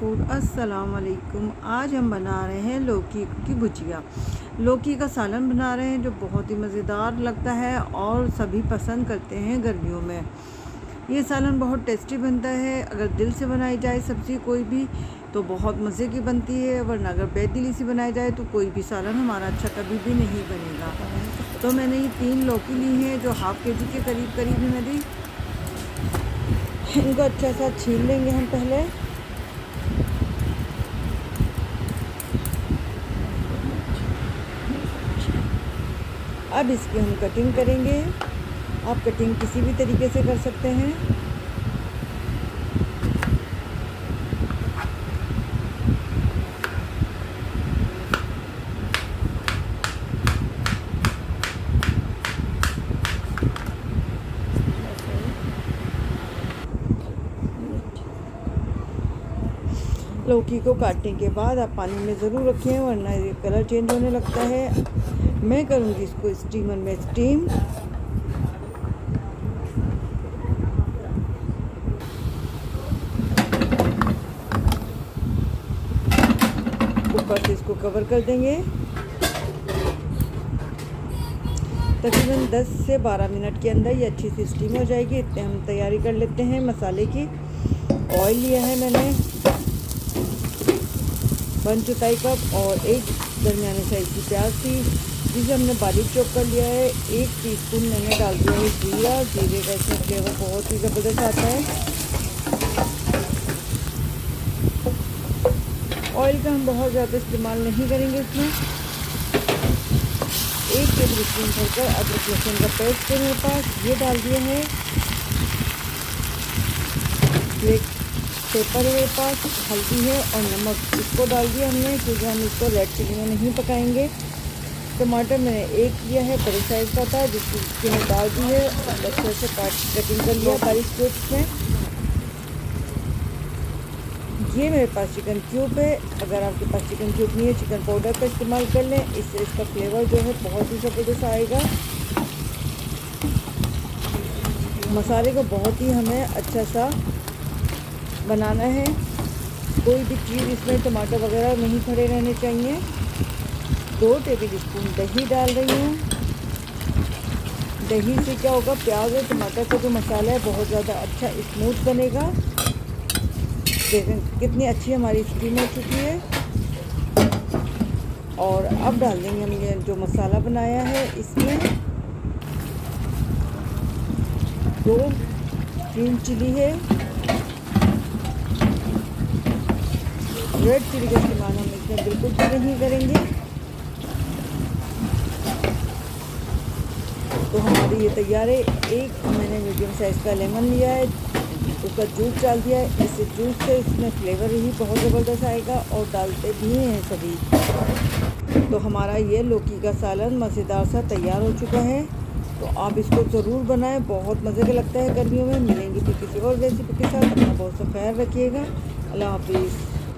Food. अस्सलाम वालेकुम। आज हम बना रहे हैं लौकी की भुजिया। लौकी का सालन बना रहे हैं जो बहुत ही मज़ेदार लगता है और सभी पसंद करते हैं गर्मियों में। ये सालन बहुत टेस्टी बनता है। अगर दिल से बनाई जाए सब्ज़ी कोई भी तो बहुत मज़े की बनती है, वरना अगर बेदिली से बनाई जाए तो कोई भी सालन हमारा अच्छा कभी भी नहीं बनेगा। तो मैंने ये 3 लौकी ली हैं जो हाफ़ के जी के करीब है मेरी। इनको अच्छा सा छील लेंगे हम पहले। अब इसकी हम कटिंग करेंगे। आप कटिंग किसी भी तरीके से कर सकते हैं। लौकी को काटने के बाद आप पानी में ज़रूर रखें, वरना ये कलर चेंज होने लगता है। मैं करूँगी इसको स्टीमर में स्टीम। ऊपर से इसको कवर कर देंगे। तकरीबन 10 से 12 मिनट के अंदर ये अच्छी सी स्टीम हो जाएगी। इतने हम तैयारी कर लेते हैं मसाले की। ऑयल लिया है मैंने 1 चौथाई कप और 1 दरमियाने साइज़ की प्याज थी जिसे हमने बारीक चॉप कर लिया है। 1 टीस्पून मैंने डाल दिया है जीरा। जीरे का इसमें फ्लेवर बहुत ही ज़बरदस्त आता है। ऑयल का हम बहुत ज़्यादा इस्तेमाल नहीं करेंगे इसमें। 1 टेबल स्पून भरकर अदरक लहसुन का पेस्ट है मेरे पास, ये डाल दिया है। एक पेपर है मेरे पास, हल्दी है और नमक, इसको डाल दिया हमने क्योंकि हम इसको रेड चिली में नहीं पकाएंगे। टमाटर मैंने 1 लिया है, बड़े साइज़ का था जिसकी मैं डाल दी है। अच्छे से कटिंग कर लिया बारीक क्यूब्स में। ये मेरे पास चिकन क्यूब है। अगर आपके पास चिकन क्यूब नहीं है, चिकन पाउडर का इस्तेमाल कर लें, इससे इसका फ्लेवर जो है बहुत ही ज़बरदस्त आएगा। मसाले को बहुत ही हमें अच्छा सा बनाना है। कोई भी चीज़ इसमें टमाटर वगैरह नहीं खड़े रहने चाहिए। 2 टेबल स्पून दही डाल रही हूँ। दही से क्या होगा, प्याज और टमाटर का जो मसाला है बहुत ज़्यादा अच्छा स्मूथ बनेगा। देखें कितनी अच्छी हमारी स्टीम हो चुकी है। और अब डाल देंगे हम ये जो मसाला बनाया है इसमें। 2 ग्रीन चिली है, रेड चिली का इस्तेमाल हम इसमें बिल्कुल भी नहीं करेंगे। तो हमारी ये तैयार है। 1 मैंने मीडियम साइज़ का लेमन लिया है, उसका जूस डाल दिया है। इससे जूस से इसमें फ्लेवर ही बहुत ज़बरदस्त आएगा और डालते भी हैं सभी। तो हमारा ये लौकी का सालन मज़ेदार सा तैयार हो चुका है। तो आप इसको ज़रूर बनाएं, बहुत मज़े का लगता है गर्मियों में। मिलेंगे फिर किसी और रेसिपी के साथ। अपना बहुत सा ख्याल रखिएगा। अल्लाह हाफिज़।